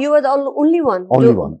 You were the only one? Only one.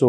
So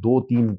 2-3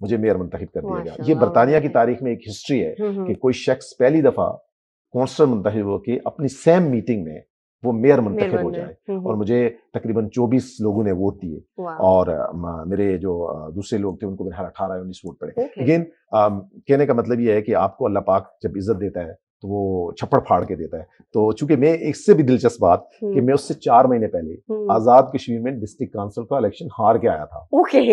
مجھے mayor منتخب کر دیا گیا. یہ برطانیہ کی تاریخ میں ایک ہسٹری ہے کہ کوئی شخص پہلی دفعہ کونسلر منتخب ہو کے اپنی سیم میٹنگ میں وہ میئر منتخب ہو جائے, اور مجھے تقریباً 24 لوگوں نے ووٹ دیے, اور میرے جو دوسرے لوگ تھے ان کو میرے 18-19 ووٹ پڑے. لیکن کہنے کا مطلب یہ ہے کہ آپ کو اللہ پاک جب عزت دیتا ہے تو وہ چھپڑ پھاڑ کے دیتا ہے. تو چونکہ میں اس سے بھی دلچسپ بات کہ میں اس سے 4 مہینے پہلے آزاد کشمیر میں ڈسٹرکٹ کانسل کا الیکشن ہار کے آیا تھا,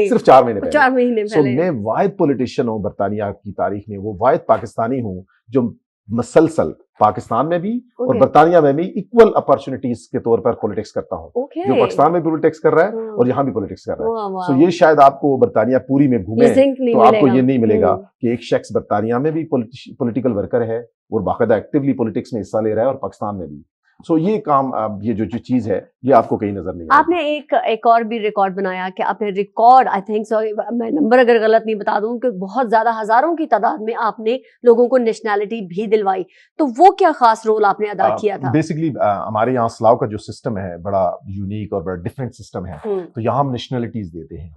صرف 4 مہینے پہلے. سو میں واحد پولیٹیشین ہوں برطانیہ کی تاریخ میں, وہ واحد پاکستانی ہوں جو مسلسل پاکستان میں بھی اور برطانیہ میں بھی ایکول اپرچونٹیز کے طور پر پولیٹکس کرتا ہوں, جو پاکستان میں پولیٹکس کر رہا ہے اور یہاں بھی پولیٹکس کر رہا ہے. سو یہ شاید آپ کو برطانیہ پوری میں گھومے تو آپ کو یہ نہیں ملے گا کہ ایک شخص برطانیہ میں بھی پولیٹیکل ورکر ہے اور باقاعدہ ایکٹیولی پولیٹکس میں حصہ لے رہا ہے, اور پاکستان میں بھی. سو یہ کام, یہ جو چیز ہے یہ آپ کو کہیں نظر نہیں. آپ نے ایک اور بھی ریکارڈ بنایا کہ آپ نے ریکارڈ, آئی تھنک سو, میں نمبر اگر غلط نہیں بتا دوں, کہ بہت زیادہ ہزاروں کی تعداد میں آپ نے لوگوں کو نیشنلٹی بھی دلوائی. تو وہ کیا خاص رول آپ نے ادا کیا تھا؟ بیسکلی ہمارے یہاں اسلاؤ کا جو سسٹم ہے بڑا یونیک اور بڑا ڈفرینٹ سسٹم ہے. تو یہاں ہم نیشنلٹیز دیتے ہیں,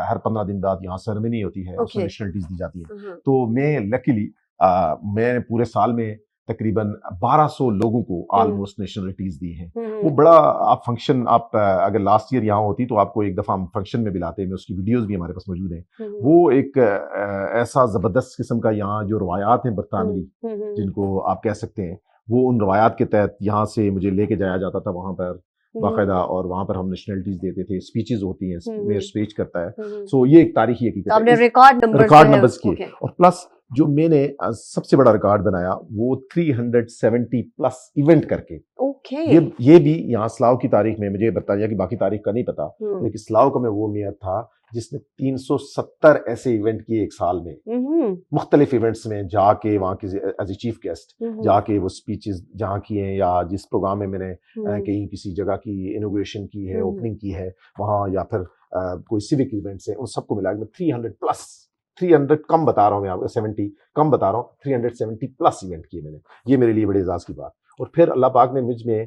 ہر 15 دن بعد یہاں سرمنی ہوتی ہے, اس میں نیشنلٹیز دی جاتی ہیں. تو میں لکیلی میں نے پورے سال میں تقریباً 1200 لوگوں کو آلموسٹ نیشنلٹیز دی ہیں. وہ بڑا آپ فنکشن, آپ اگر لاسٹ ایئر یہاں ہوتی تو آپ کو ایک دفعہ ہم فنکشن میں بلاتے ہیں, اس کی ویڈیوز بھی ہمارے پاس موجود ہیں. وہ ایک ایسا زبردست قسم کا یہاں جو روایات ہیں برطانوی جن کو آپ کہہ سکتے ہیں, وہ ان روایات کے تحت یہاں سے مجھے لے کے جایا جاتا تھا وہاں پر باقاعدہ, اور وہاں پر ہم نیشنلٹیز دیتے تھے, اسپیچز ہوتی ہیں, میئر اسپیچ کرتا ہے. سو یہ ایک تاریخی حقیقت ہے, ریکارڈ نمبرز کیے. اور پلس جو میں نے سب سے بڑا ریکارڈ بنایا وہ 370 پلس ایونٹ کر کے. یہ بھی یہاں اسلاؤ کی تاریخ میں, مجھے برطانیہ کی باقی تاریخ کا نہیں پتا, لیکن اسلاؤ کا میں وہ میئر تھا جس نے 370 ایسے ایونٹ کیے ایک سال میں, مختلف ایونٹس میں جا کے وہاں کی ایز اے چیف گیسٹ جا کے وہ اسپیچز جہاں کی ہیں, یا جس پروگرام میں میں نے کہیں کسی جگہ کی انوگریشن کی ہے, اوپننگ کی ہے وہاں, یا پھر کوئی سیوک ایونٹس ہیں, ان سب کو ملا کے میں 300 پلس 300 کم بتا رہا ہوں, میں آپ کو 70 کم بتا رہا ہوں, 370 پلس ایونٹ کیے میں نے. یہ میرے لیے بڑے اعزاز کی بات. اور پھر اللہ پاک نے مجھ میں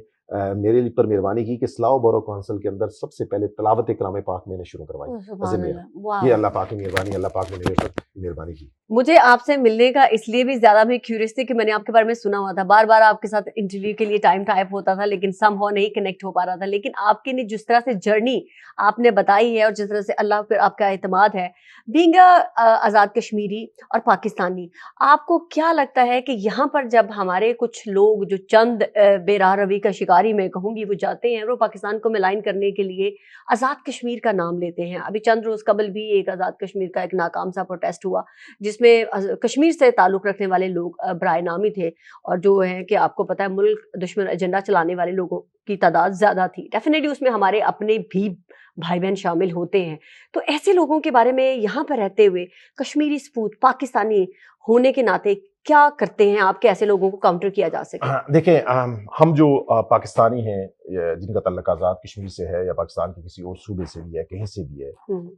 میرے پر مہربانی کی کہ اسلاؤ بورو کونسل کے اندر سب سے پہلے تلاوت کلام پاک میں نے شروع کروائی. یہ اللہ پاک کی مہربانی, اللہ پاک نے میرے پر مہربانی کی. مجھے آپ سے ملنے کا اس لیے بھی زیادہ میں کیوریس تھی کہ میں نے آپ کے بارے میں سنا ہوا تھا, بار بار آپ کے ساتھ انٹرویو کے لیے ٹائم ٹائپ ہوتا تھا, لیکن سم ہاؤ نہیں کنیکٹ ہو پا رہا تھا. لیکن آپ کی جس طرح سے جرنی آپ نے بتائی ہے, اور جس طرح سے اللہ پر آپ کا اعتماد ہے, بینگ آزاد کشمیری اور پاکستانی, آپ کو کیا لگتا ہے کہ یہاں پر جب ہمارے کچھ لوگ جو چند بے راہ روی کا شکاری میں کہوں گی وہ جاتے ہیں, وہ پاکستان کو ملائن کرنے کے لیے آزاد کشمیر کا نام لیتے ہیں. ابھی چند روز قبل بھی ایک آزاد کشمیر کا ایک ناکام سا پروٹیسٹ ہوا جس میں کشمیر سے تعلق رکھنے والے لوگ برائے نامی تھے, اور جو ہے کہ آپ کو پتہ ہے ملک دشمن ایجنڈا چلانے والے لوگوں کی تعداد زیادہ تھی. ڈیفینیٹلی اس میں ہمارے اپنے بھی بھائی بہن شامل ہوتے ہیں. تو ایسے لوگوں کے بارے میں یہاں پر رہتے ہوئے کشمیری سپوت پاکستانی ہونے کے ناطے کیا کرتے ہیں آپ کہ ایسے لوگوں کو کاؤنٹر کیا جا سکے؟ دیکھیں, ہم جو پاکستانی ہیں جن کا تعلق آزاد کشمیر سے ہے یا پاکستان کے کسی اور صوبے سے بھی ہے, کہیں سے بھی ہے,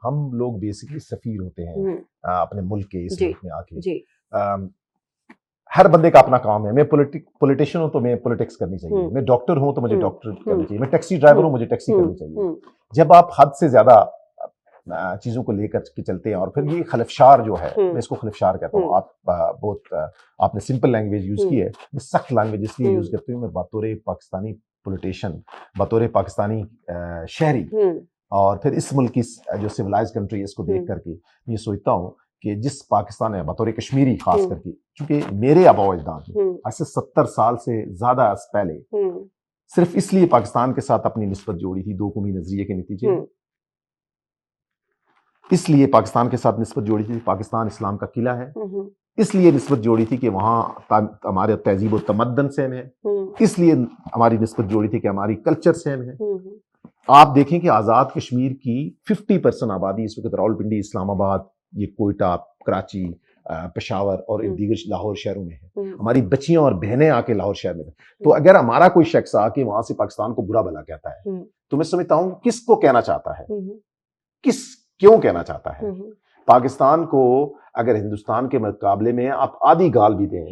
ہم لوگ بیسکلی سفیر ہوتے ہیں اپنے ملک کے اس ملک میں آ کے. ہر بندے کا اپنا کام ہے. میں پولیٹیشین ہوں تو میں پولیٹکس کرنی چاہیے, میں ڈاکٹر ہوں تو مجھے ڈاکٹر کرنی چاہیے, میں ٹیکسی ڈرائیور ہوں مجھے ٹیکسی کرنی چاہیے. جب آپ حد سے زیادہ چیزوں کو لے کر کے چلتے ہیں, اور پھر یہ خلفشار جو ہے, میں اس کو خلفشار کہتا ہوں. آپ نے سمپل لینگویج یوز کی ہے, میں سخت لینگویج اس لیے یوز کرتی ہوں. میں بطور پاکستانی پولیٹیشین, بطور پاکستانی شہری, اور پھر اس ملک کی جو سویلائز کنٹری ہے اس کو دیکھ کر کے یہ سوچتا ہوں کہ جس پاکستان ہے بطور کشمیری خاص کر کے, چونکہ میرے آباء و اجداد آج سے 70 سال سے زیادہ پہلے صرف اس لیے پاکستان کے ساتھ اپنی نسبت جوڑی تھی, 2 قومی نظریے کے نتیجے, اس لیے پاکستان کے ساتھ نسبت جوڑی تھی پاکستان اسلام کا قلعہ ہے, اس لیے نسبت جوڑی تھی کہ وہاں ہمارے تہذیب و تمدن سیم ہے, اس لیے ہماری نسبت جوڑی تھی کہ ہماری کلچر سیم ہے. آپ دیکھیں کہ آزاد کشمیر کی 50% آبادی اس وقت راولپنڈی, اسلام آباد, یہ کوئٹہ, کراچی, پشاور اور دیگر لاہور شہروں میں ہے. ہماری بچیاں اور بہنیں آ کے لاہور شہر میں ہیں. تو اگر ہمارا کوئی شخص آ کے وہاں سے پاکستان کو برا بھلا کہتا ہے تو میں سمجھتا ہوں کس کو کہنا چاہتا ہے, کیوں کہنا چاہتا ہے. پاکستان کو اگر ہندوستان کے مقابلے میں آپ آدھی گال بھی دیں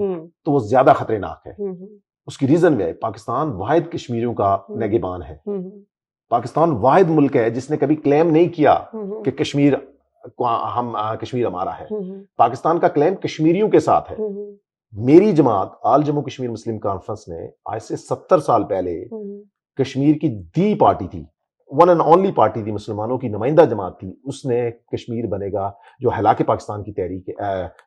تو وہ زیادہ خطرناک ہے. اس کی ریزن ہے پاکستان واحد کشمیریوں کا نگہبان ہے. پاکستان واحد ملک ہے جس نے کبھی کلیم نہیں کیا کہ کشمیر ہم کشمیر ہمارا ہے. پاکستان کا کلیم کشمیریوں کے ساتھ ہے. میری جماعت آل جموں کشمیر مسلم کانفرنس نے آج سے 70 سال پہلے کشمیر کی دی پارٹی تھی, ون اینڈ اونلی پارٹی تھی, مسلمانوں کی نمائندہ جماعت تھی. اس نے کشمیر بنے گا جو ہلاک پاکستان کی تحریک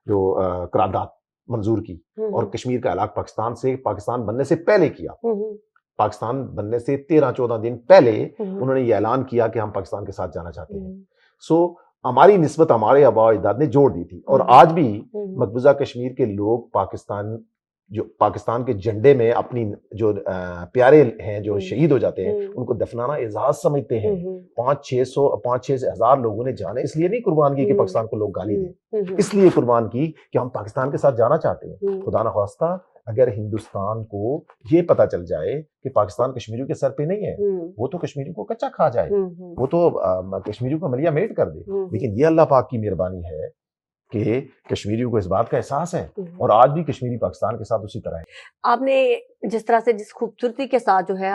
جو قرارداد منظور کی اور کشمیر کا ہلاک پاکستان بننے سے پہلے کیا. پاکستان بننے سے 13-14 دن پہلے انہوں نے یہ اعلان کیا کہ ہم پاکستان کے ساتھ جانا چاہتے ہیں. سو ہماری نسبت ہمارے آباء و اجداد نے جوڑ دی تھی, اور آج بھی مقبوضہ کشمیر کے لوگ پاکستان کے جھنڈے میں اپنی جو پیارے ہیں جو شہید ہو جاتے ہیں ان کو دفنانا اعزاز سمجھتے ہیں. 5-6 ہزار لوگوں نے جانے اس لیے نہیں قربان کی کہ پاکستان کو لوگ گالی دیں, اس لیے قربان کی کہ ہم پاکستان کے ساتھ جانا چاہتے ہیں. خدا نخواستہ اگر ہندوستان کو یہ پتا چل جائے کہ پاکستان کشمیریوں کے سر پہ نہیں ہے, وہ تو کشمیریوں کو کچا کھا جائے, وہ تو کشمیریوں کو ملیا میٹ کر دے. لیکن یہ اللہ پاک کی مہربانی ہے کہ کشمیریوں کو اس بات کا احساس ہے, اور آج بھی کشمیری پاکستان کے ساتھ اسی طرح ہے. آپ نے جس طرح سے جس خوبصورتی کے ساتھ جو ہے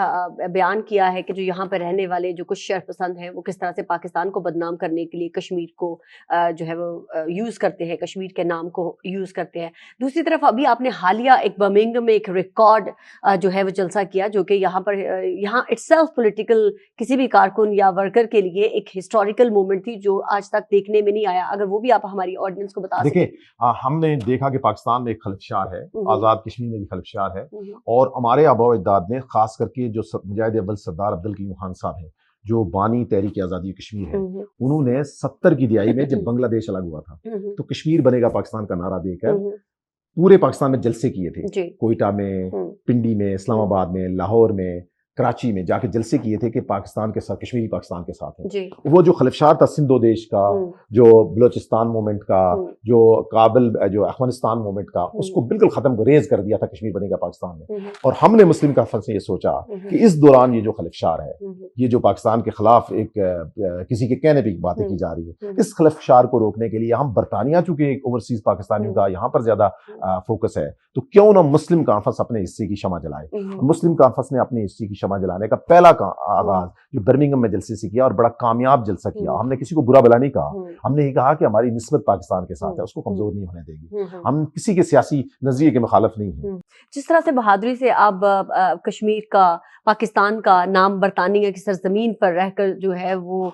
بیان کیا ہے کہ جو یہاں پہ رہنے والے جو کچھ شر پسند ہیں وہ کس طرح سے پاکستان کو بدنام کرنے کے لیے کشمیر کو جو ہے وہ یوز کرتے ہیں, کشمیر کے نام کو یوز کرتے ہیں. دوسری طرف ابھی آپ نے حالیہ ایک برمنگھم میں ایک ریکارڈ جو ہے وہ جلسہ کیا جو کہ یہاں اٹ سیلف پولیٹیکل کسی بھی کارکن یا ورکر کے لیے ایک ہسٹوریکل مومنٹ تھی جو آج تک دیکھنے میں نہیں آیا. اگر وہ بھی آپ ہماری آڈینس کو بتا دیکھیں, ہم نے دیکھا کہ پاکستان میں ایک خلفشار ہے, آزاد کشمیر میں بھی خلفشار ہے, اور ہمارے آباء و اجداد نے خاص کر کے جو مجاہد اول سردار عبدالقیوم خان صاحب ہیں جو بانی تحریک آزادی کشمیر ہے, انہوں نے 70 کی دہائی میں جب بنگلہ دیش الگ ہوا تھا تو کشمیر بنے گا پاکستان کا نعرہ دے کر پورے پاکستان میں جلسے کیے تھے. کوئٹہ میں, پنڈی میں, اسلام آباد میں, لاہور میں, کراچی میں جا کے جلسے کیے تھے کہ پاکستان کے ساتھ کشمیری پاکستان کے ساتھ ہیں. وہ جو خلفشار تھا سندھو دیش کا, جو بلوچستان مومنٹ کا, جو کابل جو افغانستان مومنٹ کا, اس کو بالکل ختم ریز کر دیا تھا کشمیر بنے گا پاکستان میں. اور ہم نے مسلم کانفرنس نے یہ سوچا کہ اس دوران یہ جو خلفشار ہے, یہ جو پاکستان کے خلاف ایک کسی کے کہنے پہ باتیں کی جا رہی ہے, اس خلفشار کو روکنے کے لیے ہم برطانیہ چونکہ اوورسیز پاکستانیوں کا یہاں پر زیادہ فوکس ہے, تو کیوں نہ مسلم کانفرنس اپنے حصے کی شمع جلائے. مسلم کانفرنس نے اپنے حصے کی شمع جلانے کا پہلا آغاز جو برمنگھم میں جلسے سے کیا, اور بڑا کامیاب جلسہ کیا. ہم نے کسی کو برا بلا نہیں کہا, ہم نے یہ کہا کہ ہماری نسبت پاکستان کے ساتھ ہے, اس کو کمزور نہیں ہونے دے گی. ہم کسی کے سیاسی نظریے کے مخالف نہیں ہیں. جس طرح سے بہادری سے آپ کشمیر کا, پاکستان کا نام برطانیہ کی سرزمین پر رہ کر جو ہے وہ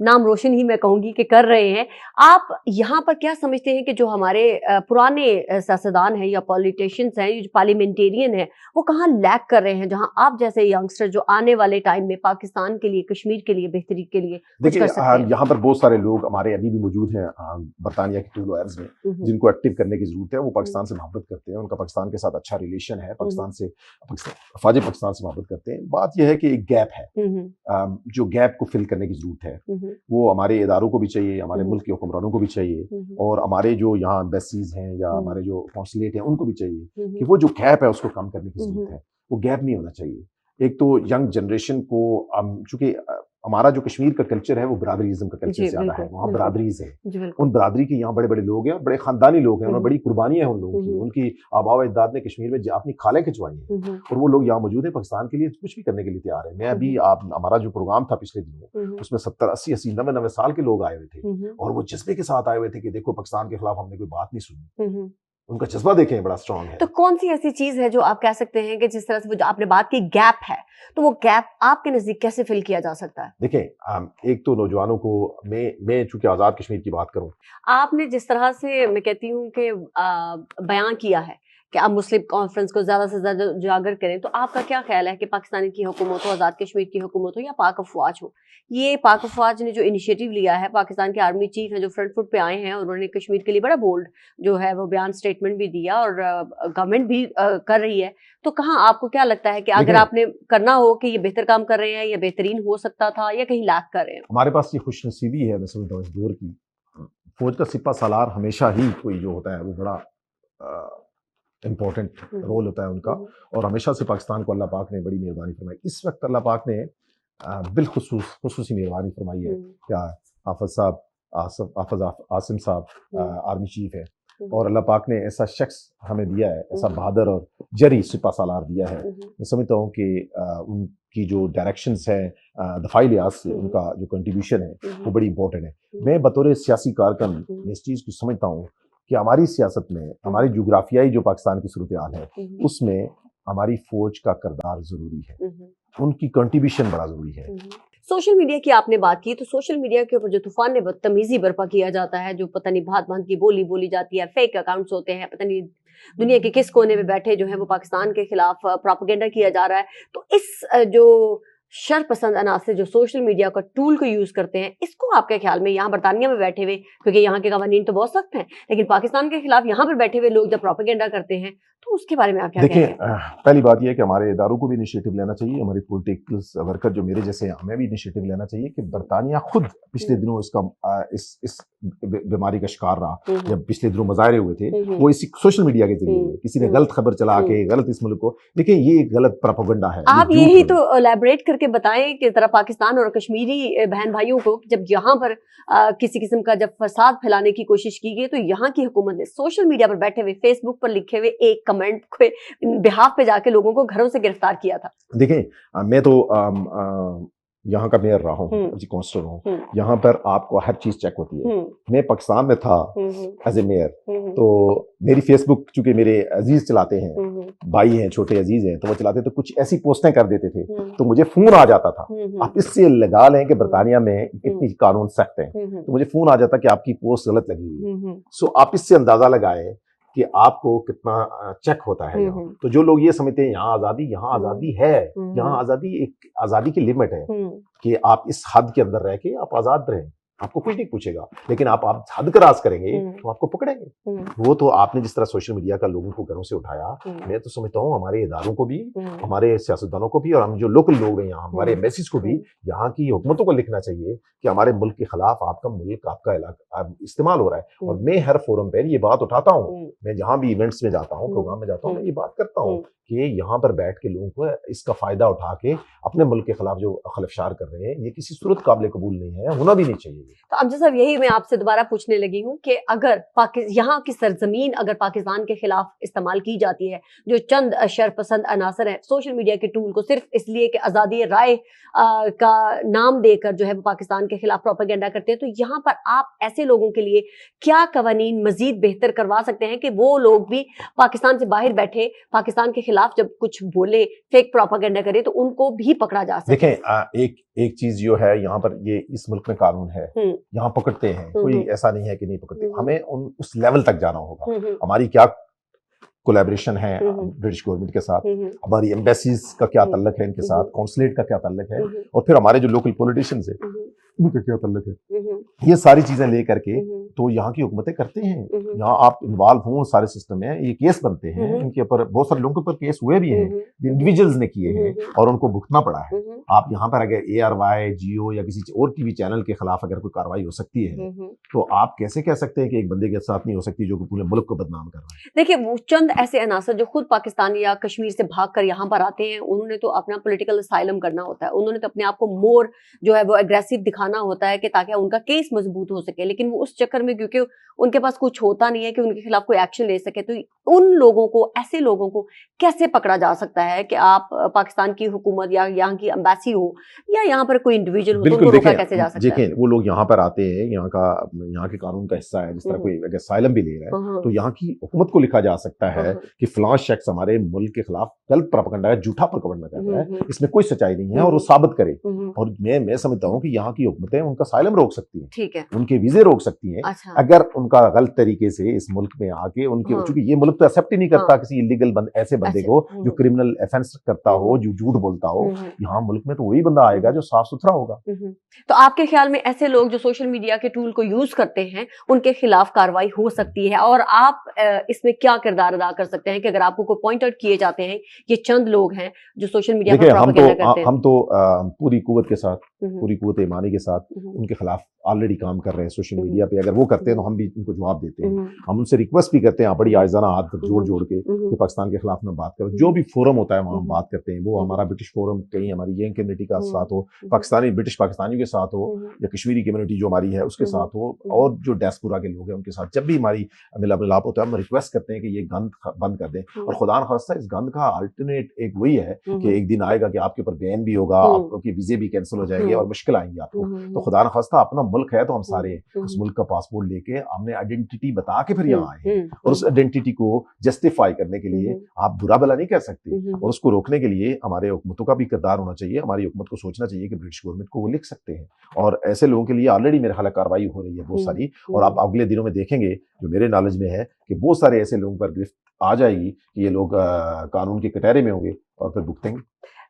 نام روشن ہی میں کہوں گی کہ کر رہے ہیں, آپ یہاں پر کیا سمجھتے ہیں کہ جو ہمارے پرانے سیاستدان ہیں یا پولیٹیشینز ہیں, جو پارلیمنٹیرین ہیں, وہ کہاں لیک کر رہے ہیں جہاں آپ جیسے ینگسٹر جو آنے والے ٹائم میں پاکستان کے لیے, کشمیر کے لیے, بہتری کے لیے دیکھیں یہاں پر بہت سارے لوگ ہمارے ابھی بھی موجود ہیں برطانیہ کے ٹول وائرز میں جن کو ایکٹیو کرنے کی ضرورت ہے. وہ پاکستان سے محبت کرتے ہیں, ان کا پاکستان کے ساتھ اچھا ریلیشن ہے, پاکستان سے افواج پاکستان سے محبت کرتے ہیں. بات یہ ہے کہ ایک گیپ ہے, جو گیپ کو فل کرنے کی ضرورت ہے. وہ ہمارے اداروں کو بھی چاہیے, ہمارے ملک کے حکمرانوں کو بھی چاہیے, اور ہمارے جو یہاں ایمبیسیز ہیں یا ہمارے جو قونصلیٹ ہیں ان کو بھی چاہیے کہ وہ جو گیپ ہے اس کو کم کرنے کی ضرورت ہے. وہ گیپ نہیں ہونا چاہیے. ایک تو ینگ جنریشن کو, چونکہ ہمارا جو کشمیر کا کلچر ہے وہ برادریزم کا کلچر زیادہ ہے, وہاں برادریز ہے, ان برادری کے یہاں بڑے بڑے لوگ ہیں, بڑے خاندانی لوگ ہیں, اور بڑی قربانیاں ہیں ان لوگوں کی. ان کی آباء و اجداد نے کشمیر میں اپنی کھالیں کھچوائی ہیں, اور وہ لوگ یہاں موجود ہیں, پاکستان کے لیے کچھ بھی کرنے کے لیے تیار ہیں. میں ابھی ہمارا جو پروگرام تھا پچھلے دنوں, اس میں 70 80 80 90 سال کے لوگ آئے ہوئے تھے, اور وہ جذبے کے ساتھ آئے ہوئے تھے کہ دیکھو پاکستان کے خلاف ہم نے کوئی بات نہیں سنی. ان کا جذبہ دیکھیں بڑا اسٹرانگ ہے. تو کون سی ایسی چیز ہے جو آپ کہہ سکتے ہیں کہ جس طرح سے آپ نے بات کی گیپ ہے, تو وہ گیپ آپ کے نزدیک کیسے فل کیا جا سکتا ہے؟ دیکھیں ایک تو نوجوانوں کو, میں چونکہ آزاد کشمیر کی بات کروں, آپ نے جس طرح سے میں کہتی ہوں کہ بیان کیا ہے کہ آپ مسلم کانفرنس کو زیادہ سے زیادہ اجاگر کریں, تو آپ کا کیا خیال ہے کہ پاکستانی کی حکومت ہو, آزاد کشمیر کی حکومت ہو, یا پاک افواج ہو, یہ پاک افواج نے جو انیشیٹو لیا ہے, پاکستان کے آرمی چیف ہیں جو فرنٹ فٹ پہ آئے ہیں, اور انہوں نے کشمیر کے لیے بڑا بولڈ جو ہے وہ بیان اسٹیٹمنٹ بھی دیا, اور گورنمنٹ بھی کر رہی ہے, تو کہاں آپ کو کیا لگتا ہے کہ اگر آپ نے کرنا ہو کہ یہ بہتر کام کر رہے ہیں, یا بہترین ہو سکتا تھا, یا کہیں لیک کر رہے ہیں؟ ہمارے پاس یہ خوش نصیبی ہے میں سمجھتا ہوں اس دور کی, فوج کا سپہ سالار ہمیشہ ہی کوئی جو ہوتا ہے وہ بڑا امپورٹنٹ رول ہوتا ہے ان کا, اور ہمیشہ سے پاکستان کو اللہ پاک نے بڑی مہربانی فرمائی. اس وقت اللہ پاک نے بالخصوص خصوصی مہربانی فرمائی ہے. کیا حافظ صاحب, حافظ عاصم صاحب آرمی چیف ہے, اور اللہ پاک نے ایسا شخص ہمیں دیا ہے, ایسا بہادر اور جری سپہ سالار دیا ہے. میں سمجھتا ہوں کہ کی جو ڈائریکشنز ہیں دفاعی لحاظ سے ان کا جو کنٹریبیوشن ہے وہ بڑی امپورٹنٹ ہے. میں بطور سیاسی کارکن میں اس چیز کو سمجھتا ہوں کہ ہماری سیاست میں ہماری جغرافیائی جو پاکستان کی صورتحال ہے اس میں ہماری فوج کا کردار ضروری ہے, ان کی کنٹریبیوشن بڑا ضروری ہے. سوشل میڈیا کی آپ نے بات کی تو سوشل میڈیا کے اوپر جو طوفان بدتمیزی برپا کیا جاتا ہے, جو پتہ نہیں بھات بھات کی بولی جاتی ہے, فیک اکاؤنٹس ہوتے ہیں, پتہ نہیں دنیا کے کس کونے میں بیٹھے جو ہے وہ پاکستان کے خلاف پروپیگنڈا کیا جا رہا ہے, تو اس جو شر پسند عناصر جو سوشل میڈیا کا ٹول کو یوز کرتے ہیں, اس کو آپ کے خیال میں یہاں برطانیہ میں بیٹھے ہوئے, کیونکہ یہاں کے قوانین تو بہت سخت ہیں, لیکن پاکستان کے خلاف یہاں پر بیٹھے ہوئے لوگ جب پروپیگنڈا کرتے ہیں تو اس کے بارے میں آپ کیا کہیں گے؟ دیکھیں, پہلی بات یہ ہے کہ ہمارے اداروں کو بھی انیشیٹو لینا چاہیے, ہمارے پولیٹیکل ورکر جو میرے جیسے ہیں ہمیں بھی انیشیٹو لینا چاہیے کہ برطانیہ خود پچھلے دنوں اس بیماری کا شکار رہا, جب پچھلے دنوں مظاہرے ہوئے تھے وہ اسی سوشل میڈیا کے ذریعے ہوئے, کسی نے غلط خبر چلا کے غلط اس ملک کو, دیکھیں یہ ایک غلط پروپیگنڈا ہے. آپ یہی تو الیبریٹ کر کے بتائیں کہ ذرا پاکستان اور کشمیری بہن بھائیوں کو, جب یہاں پر کسی قسم کا جب فساد پھیلانے کی کوشش کی گئی تو یہاں کی حکومت نے سوشل میڈیا پر بیٹھے ہوئے فیس بک پر لکھے ہوئے ایک کمنٹ کے بہاف پہ جا کے لوگوں کو گھروں سے گرفتار کیا تھا. دیکھیں میں تو یہاں کا میئر رہا ہوں, جی کونسلر ہوں, یہاں پر آپ کو ہر چیز چیک ہوتی ہے. میں پاکستان میں تھا ایز اے میئر, تو میری فیس بک چونکہ میرے عزیز چلاتے ہیں, بھائی ہیں چھوٹے عزیز ہیں, تو وہ چلاتے تو کچھ ایسی پوسٹیں کر دیتے تھے تو مجھے فون آ جاتا تھا. آپ اس سے لگا لیں کہ برطانیہ میں کتنی قانون سخت ہیں, تو مجھے فون آ جاتا کہ آپ کی پوسٹ غلط لگی ہوئی ہے. سو آپ اس سے اندازہ لگائیں کہ آپ کو کتنا چیک ہوتا ہے یہاں. تو جو لوگ یہ سمجھتے ہیں یہاں آزادی ہے, یہاں آزادی ایک آزادی کی لمٹ ہے کہ آپ اس حد کے اندر رہ کے آپ آزاد رہیں, آپ کو کچھ نہیں پوچھے گا, لیکن آپ حد کراس کریں گے تو آپ کو پکڑیں گے. وہ تو آپ نے جس طرح سوشل میڈیا کا لوگوں کو گھروں سے اٹھایا, میں تو سمجھتا ہوں ہمارے اداروں کو بھی, ہمارے سیاستدانوں کو بھی, اور ہم جو لوکل لوگ ہیں یہاں ہمارے ایمبیسیز کو بھی یہاں کی حکومتوں کو لکھنا چاہیے کہ ہمارے ملک کے خلاف آپ کا ملک, آپ کا علاقہ استعمال ہو رہا ہے. اور میں ہر فورم پہ یہ بات اٹھاتا ہوں, میں جہاں بھی ایونٹس میں جاتا ہوں, پروگرام میں جاتا ہوں, میں یہ بات کرتا ہوں کہ یہاں پر بیٹھ کے لوگوں کو اس کا فائدہ اٹھا کے اپنے ملک کے خلاف جو خلفشار کر رہے ہیں, یہ کسی صورت قابل قبول نہیں ہے, ہونا بھی نہیں چاہیے. تو امجد صاحب یہی میں آپ سے دوبارہ پوچھنے لگی ہوں کہ اگر یہاں کی سرزمین اگر پاکستان کے خلاف استعمال کی جاتی ہے, جو چند شرپسند عناصر ہیں سوشل میڈیا کے ٹول کو صرف اس لیے کہ آزادی رائے کا نام دے کر جو ہے وہ پاکستان کے خلاف پروپیگنڈا کرتے ہیں, تو یہاں پر آپ ایسے لوگوں کے لیے کیا قوانین مزید بہتر کروا سکتے ہیں کہ وہ لوگ بھی پاکستان سے باہر بیٹھے پاکستان کے خلاف جب کچھ بولے, فیک پروپیگنڈا کرے, تو ان کو بھی پکڑا جا سکے؟ دیکھیں ایک چیز جو ہے یہاں پر, یہ اس ملک میں قانون ہے, یہاں پکڑتے ہیں, کوئی ایسا نہیں ہے کہ نہیں پکڑتے. ہمیں اس لیول تک جانا ہوگا. ہماری کیا کولیبریشن ہے برٹش گورنمنٹ کے ساتھ, ہماری ایمبیسیز کا کیا تعلق ہے ان کے ساتھ, کونسلیٹ کا کیا تعلق ہے, اور پھر ہمارے جو لوکل پولیٹیشینز ہیں ان کا کیا تعلق ہے, یہ ساری چیزیں لے کر کے تو یہاں کی حکومتیں کرتے ہیں. یہاں آپ انوالو ہوں سارے سسٹم میں, یہ کیس بنتے ہیں, ان کے اوپر بہت سارے لوگوں کے اوپر کیس ہوئے بھی ہیں, انڈیویجولز نے کیے ہیں اور ان کو بھگتنا پڑا ہے. آپ یہاں پر اگر ARY, جیو یا کسی اور ٹی وی چینل کے خلاف اگر کوئی کارروائی ہو سکتی ہے تو آپ کیسے کہہ سکتے ہیں کہ ایک بندے کے ساتھ نہیں ہو سکتی جو کہ پورے ملک کو بدنام کر رہا ہے؟ دیکھیں وہ چند ایسے عناصر جو خود پاکستان یا کشمیر سے بھاگ کر یہاں پر آتے ہیں, انہوں نے تو اپنا پولیٹیکل اسائلم کرنا ہوتا ہے, انہوں نے تو اپنے آپ کو مور جو ہے وہ اگریسو دکھانا ہوتا ہے کہ تاکہ ان کا کیس مضبوط ہو سکے, لیکن وہ اس چکر میں کیونکہ ان کے پاس کچھ ہوتا نہیں ہے کہ ان کے خلاف کوئی ایکشن لے سکے, تو ان لوگوں کو, ایسے لوگوں کو کیسے پکڑا جا سکتا ہے کہ آپ پاکستان کی حکومت یا یہاں کی امبیسی ہو یا یہاں پر کوئی انڈیویجول ہو, تو ان کو روکا کیسے جا سکتا ہے؟ دیکھیں وہ لوگ یہاں پر آتے ہیں, یہاں کے قانون کا حصہ ہے, جس طرح کوئی اگر اسائلم بھی لے رہا ہے تو یہاں کی حکومت کو لکھا جا سکتا ہے کہ فلاں شخص ہمارے ملک کے خلاف غلط پروپیگنڈا ہے, جھوٹا پروپیگنڈا کر رہا ہے, اس میں کوئی سچائی نہیں ہے, اور وہ ثابت کرے. اور میں سمجھتا ہوں کہ یہاں کی حکومتیں ان کا اسائلم روک سکتی ہیں, ٹھیک ہے, ان کے ویزے روک سکتی ہیں اگر ان کا غلط طریقے سے اس ملک میں آ کے ان کے, چونکہ یہ ملک تو ایکسیپٹ ہی نہیں کرتا کسی انلیگل ایسے بندے کو جو کرمنل ایفنس کرتا ہو, جو جھوٹ بولتا ہو. یہاں ملک میں تو وہی بندہ آئے گا جو صاف ستھرا ہوگا. تو آپ کے خیال میں ایسے لوگ جو سوشل میڈیا کے ٹول کو یوز کرتے ہیں ان کے خلاف کاروائی ہو سکتی ہے, اور آپ اس میں کیا کردار ادا کر سکتے ہیں کہ اگر آپ کو کوئی پوائنٹ آؤٹ کیے جاتے ہیں یہ چند لوگ ہیں جو سوشل میڈیا پر پروپیگنڈا کرتے ہیں؟ ہم تو پوری قوت کے ساتھ پوری قوت ایمانی کے ساتھ ان کے خلاف آلریڈی کام کر رہے ہیں سوشل میڈیا پہ. اگر وہ کرتے ہیں تو ہم بھی ان کو جواب دیتے ہیں. ہم ان سے ریکویسٹ بھی کرتے ہیں بڑی عاجزانہ ہاتھ جوڑ کے کہ پاکستان کے خلاف نہ بات کریں. جو بھی فورم ہوتا ہے وہاں ہم بات کرتے ہیں, وہ ہمارا برٹش فورم, کہیں ہماری ینگ کمیونٹی کا ساتھ ہو, پاکستانی برٹش پاکستانیوں کے ساتھ ہو, یا کشمیری کمیونٹی جو ہماری ہے اس کے ساتھ ہو, اور جو ڈیاسپورا کے لوگ ہیں ان کے ساتھ, جب بھی ہماری ملاپ ہوتا ہے ہم ریکویسٹ کرتے ہیں کہ یہ گند بند کر دیں. اور خدا نخواستہ اس گند کا الٹرنیٹ ایک وہی ہے کہ ایک دن آئے گا کہ آپ کے اوپر بین بھی ہوگا, آپ کے ویزے بھی کینسل ہو جائیں گے اور مشکل آئیں گی آپ کو. تو خدا نخواستہ اپنا ملک ہے تو ہم سارے اس ملک کا پاسپورٹ لے کے ہم نے آئیڈینٹی بتا کے پھر یہاں آئے ہیں, اور اس آئیڈینٹی کو جسٹیفائی کرنے کے لیے آپ برا بھلا نہیں کہہ سکتے, اور اس کو روکنے کے لیے ہمارے حکومتوں کا بھی کردار ہونا چاہیے. ہماری حکومت کو سوچنا چاہیے کہ برٹش گورنمنٹ کو وہ لکھ سکتے ہیں, اور ایسے لوگوں کے لیے آلریڈی میرے خیال ہے کارروائی ہو رہی ہے بہت ساری, اور آپ اگلے دنوں میں دیکھیں گے جو میرے نالج میں ہے کہ بہت سارے ایسے لوگوں پر گرفت آ جائے گی کہ یہ لوگ قانون کے کٹہرے میں ہوں گے اور پھر بھگتیں گے.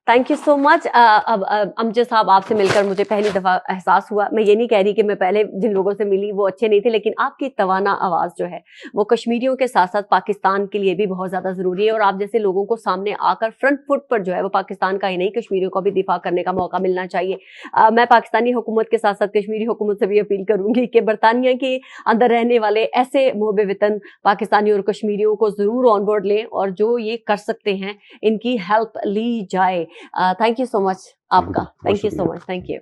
تھینک یو سو مچ. اب امجد صاحب, آپ سے مل کر مجھے پہلی دفعہ احساس ہوا, میں یہ نہیں کہہ رہی کہ میں پہلے جن لوگوں سے ملی وہ اچھے نہیں تھے, لیکن آپ کی توانا آواز جو ہے وہ کشمیریوں کے ساتھ ساتھ پاکستان کے لیے بھی بہت زیادہ ضروری ہے, اور آپ جیسے لوگوں کو سامنے آ کر فرنٹ فٹ پر جو ہے وہ پاکستان کا ہی نہیں کشمیریوں کو بھی دفاع کرنے کا موقع ملنا چاہیے. میں پاکستانی حکومت کے ساتھ ساتھ کشمیری حکومت سے بھی اپیل کروں گی کہ برطانیہ کے اندر رہنے والے ایسے محب وطن پاکستانی اور کشمیریوں کو ضرور آن بورڈ لیں, اور جو یہ کر سکتے ہیں ان کی ہیلپ لی جائے. تھینک یو سو مچ آپ کا. Thank you so much. Thank you.